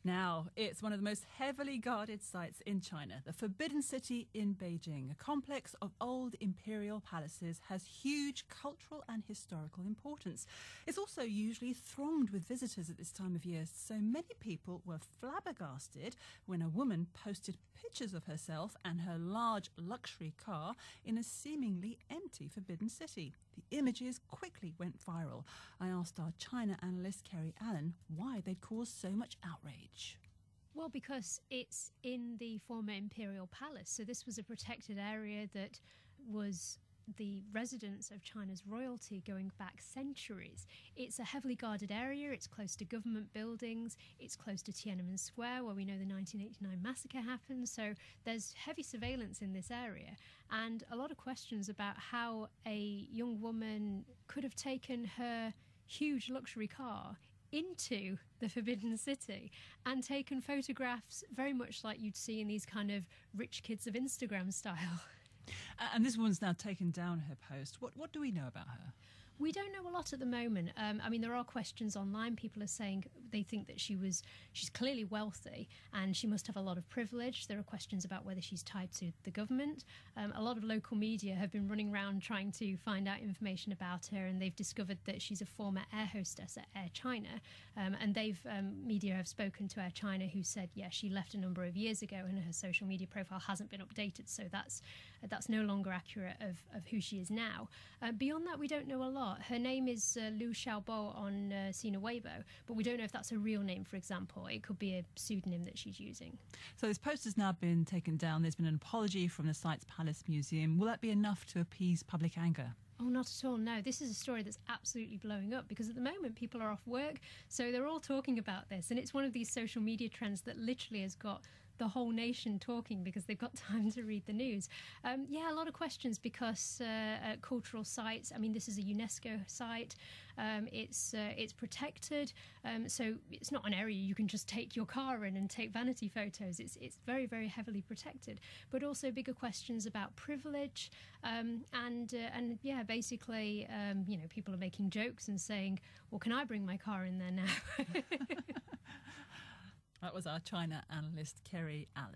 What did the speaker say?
Now, it's one of the most heavily guarded sites in China. The Forbidden City in Beijing, a complex of old imperial palaces, has huge cultural and historical importance. It's also usually thronged with visitors at this time of year, so many people were flabbergasted when a woman posted pictures of herself and her large luxury car in a seemingly empty Forbidden City. The images quickly went viral. I asked our China analyst Kerry Allen why they'd caused so much outrage. Well, because it's in the former imperial palace. So this was a protected area that was the residence of China's royalty going back centuries. It's a heavily guarded area. It's close to government buildings. It's close to Tiananmen Square, where we know the 1989 massacre happened. So there's heavy surveillance in this area, and a lot of questions about how a young woman could have taken her huge luxury car into the Forbidden City and taken photographs very much like you'd see in these kind of rich kids of Instagram style. And this woman's now taken down her post. What do we know about her? We don't know a lot at the moment. I mean, there are questions online. People are saying they think that she's clearly wealthy and she must have a lot of privilege. There are questions about whether she's tied to the government. A lot of local media have been running around trying to find out information about her, and they've discovered that she's a former air hostess at Air China. And media have spoken to Air China, who said, yeah, she left a number of years ago and her social media profile hasn't been updated. So that's no longer accurate of who she is now. Beyond that, we don't know a lot. Her name is Liu Xiaobo on Sina Weibo, but we don't know if that's a real name, for example. It could be a pseudonym that she's using. So this post has now been taken down. There's been an apology from the site's Palace Museum. Will that be enough to appease public anger? Oh, not at all, no. This is a story that's absolutely blowing up because at the moment people are off work, so they're all talking about this, and it's one of these social media trends that literally has got the whole nation talking because they've got time to read the news. Yeah, a lot of questions because cultural sites, I mean, this is a UNESCO site. It's protected, so it's not an area you can just take your car in and take vanity photos. It's very, very heavily protected, but also bigger questions about privilege, and yeah, basically, people are making jokes and saying, well, can I bring my car in there now? That was our China analyst, Kerry Allen.